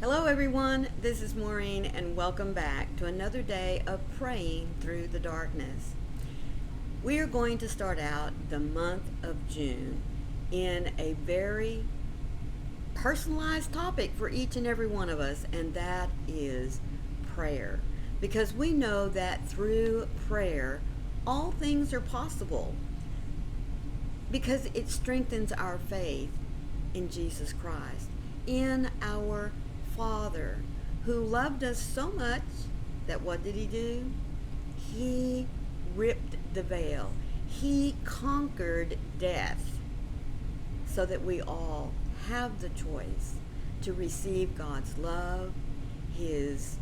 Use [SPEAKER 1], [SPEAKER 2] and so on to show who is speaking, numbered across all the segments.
[SPEAKER 1] Hello, everyone. This is Maureen, and welcome back to another day of praying through the darkness. We are going to start out the month of June in a very personalized topic for each and every one of us, and that is prayer. Because we know that through prayer, all things are possible, because it strengthens our faith in Jesus Christ, in our Father, who loved us so much that what did he do? He ripped the veil. He conquered death so that we all have the choice to receive God's love, his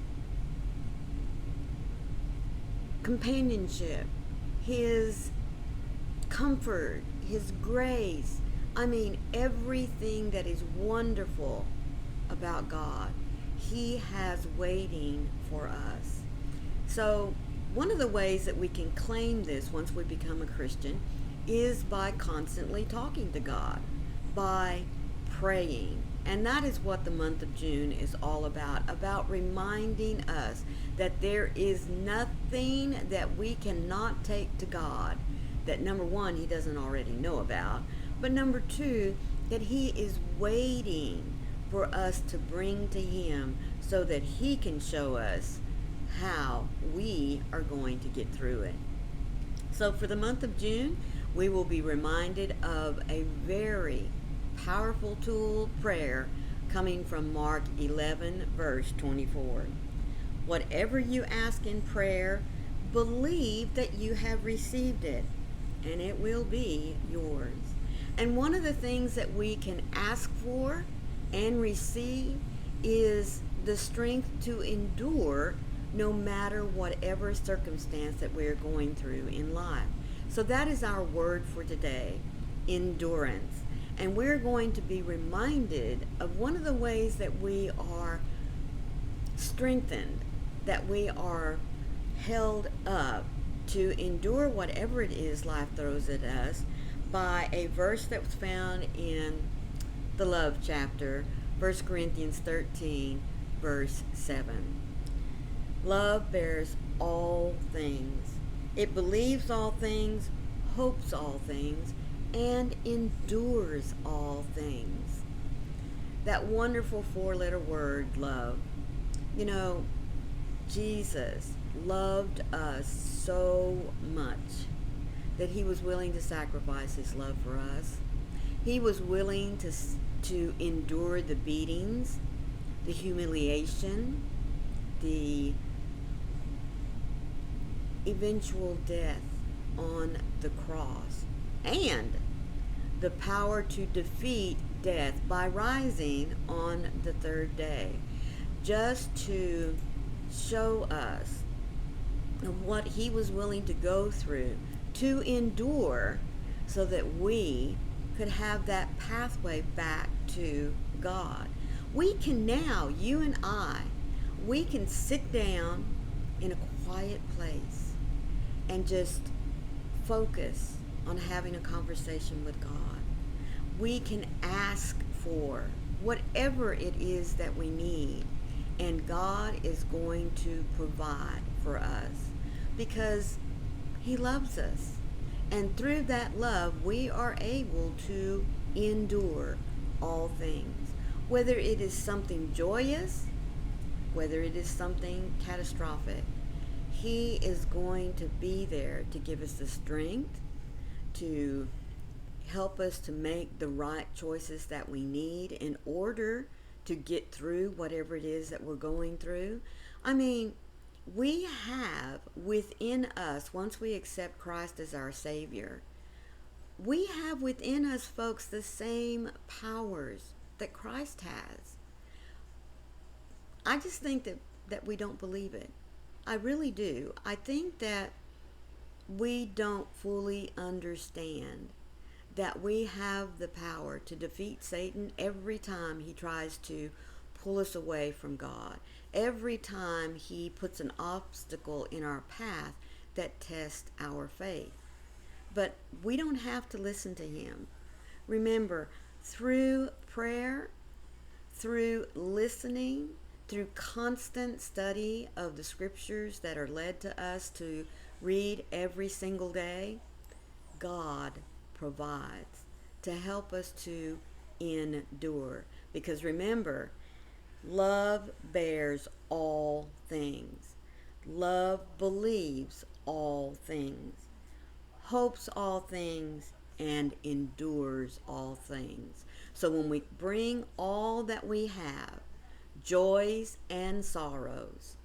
[SPEAKER 1] companionship, his comfort, his grace. I mean, everything that is wonderful about God, he has waiting for us. So one of the ways that we can claim this once we become a Christian is by constantly talking to God, by praying. And that is what the month of June is all about reminding us that there is nothing that we cannot take to God that, number one, he doesn't already know about, but number two, that he is waiting for us to bring to him so that he can show us how we are going to get through it. So for the month of June, we will be reminded of a very powerful tool prayer coming from Mark 11, verse 24. Whatever you ask in prayer, believe that you have received it, and it will be yours. And one of the things that we can ask for and receive is the strength to endure no matter whatever circumstance that we're going through in life. So that is our word for today, endurance. And we're going to be reminded of one of the ways that we are strengthened, that we are held up to endure whatever it is life throws at us, by a verse that was found in the love chapter, 1 Corinthians 13, verse 7. Love bears all things. It believes all things, hopes all things, and endures all things. That wonderful four-letter word, love. You know, Jesus loved us so much that he was willing to sacrifice his love for us. He was willing to endure the beatings, the humiliation, the eventual death on the cross, and the power to defeat death by rising on the third day, just to show us what he was willing to go through to endure so that we could have that pathway back to God. We can now, you and I, we can sit down in a quiet place and just focus on having a conversation with God. We can ask for whatever it is that we need, and God is going to provide for us because he loves us. And through that love, we are able to endure all things. Whether it is something joyous, whether it is something catastrophic, he is going to be there to give us the strength, to help us to make the right choices that we need in order to get through whatever it is that we're going through. I mean, we have within us, once we accept Christ as our Savior, we have within us, folks, the same powers that Christ has. I just think that we don't believe it. I really do. I think that we don't fully understand that we have the power to defeat Satan every time he tries to pull us away from God. Every time he puts an obstacle in our path that tests our faith. But we don't have to listen to him. Remember, through prayer, through listening, through constant study of the scriptures that are led to us to read every single day, God provides to help us to endure. Because remember, love bears all things. Love believes all things, hopes all things, and endures all things. So when we bring all that we have, joys and sorrows,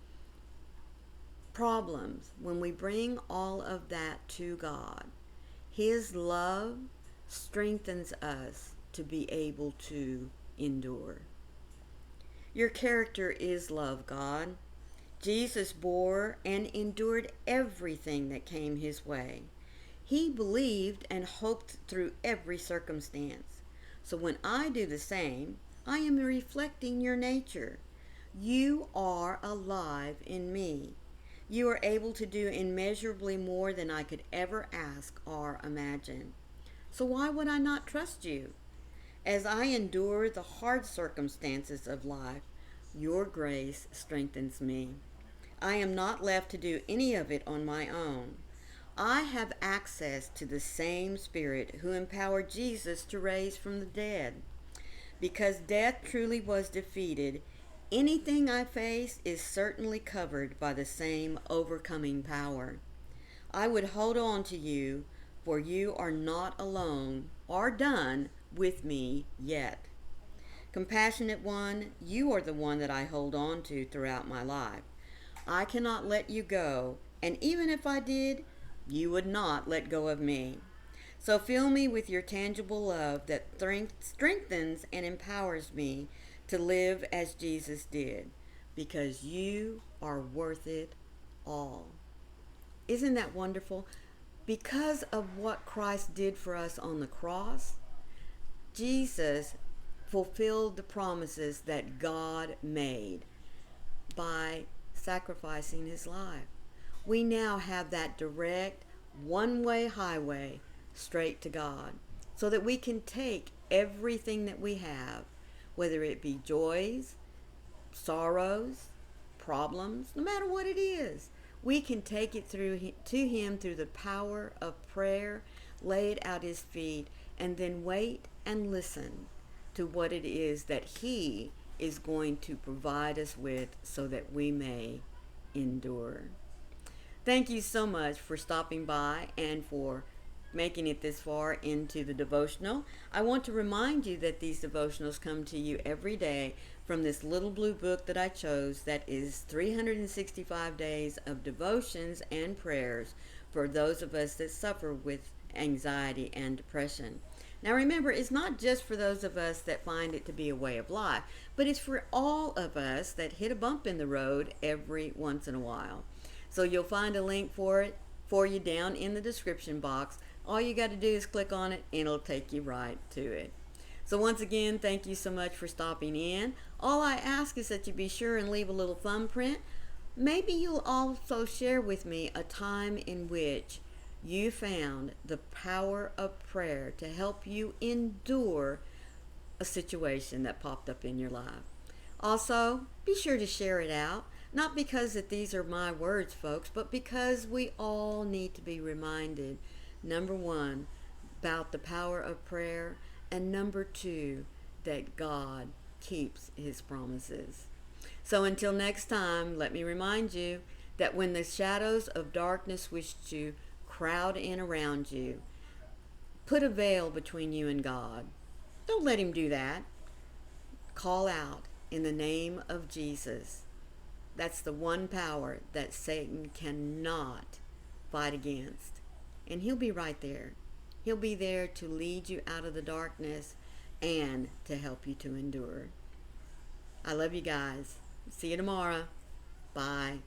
[SPEAKER 1] problems, when we bring all of that to God, His love strengthens us to be able to endure. Your character is love, God. Jesus bore and endured everything that came His way. He believed and hoped through every circumstance. So when I do the same, I am reflecting your nature. You are alive in me. You are able to do immeasurably more than I could ever ask or imagine. So why would I not trust you? As I endure the hard circumstances of life, your grace strengthens me. I am not left to do any of it on my own. I have access to the same Spirit who empowered Jesus to raise from the dead. Because death truly was defeated, anything I face is certainly covered by the same overcoming power. I would hold on to you, for you are not alone or done with me yet. Compassionate one, you are the one that I hold on to throughout my life. I cannot let you go, and even if I did, you would not let go of me. So fill me with your tangible love that strengthens and empowers me to live as Jesus did, because you are worth it all. Isn't that wonderful? Because of what Christ did for us on the cross, Jesus fulfilled the promises that God made by sacrificing His life. We now have that direct, one-way highway straight to God, so that we can take everything that we have, whether it be joys, sorrows, problems, no matter what it is, we can take it to Him through the power of prayer, lay it at His feet, and then wait and listen to what it is that He is going to provide us with so that we may endure. Thank you so much for stopping by and for making it this far into the devotional. I want to remind you that these devotionals come to you every day from this little blue book that I chose that is 365 days of devotions and prayers for those of us that suffer with anxiety and depression. Now remember, it's not just for those of us that find it to be a way of life, but it's for all of us that hit a bump in the road every once in a while. So you'll find a link for you down in the description box. All you got to do is click on it and it'll take you right to it. So once again, thank you so much for stopping in. All I ask is that you be sure and leave a little thumbprint. Maybe you'll also share with me a time in which you found the power of prayer to help you endure a situation that popped up in your life. Also, be sure to share it out. Not because that these are my words, folks, but because we all need to be reminded, number one, about the power of prayer, and number two, that God keeps His promises. So until next time, let me remind you that when the shadows of darkness wish to crowd in around you, put a veil between you and God. Don't let Him do that. Call out in the name of Jesus. That's the one power that Satan cannot fight against. And he'll be right there. He'll be there to lead you out of the darkness and to help you to endure. I love you guys. See you tomorrow. Bye.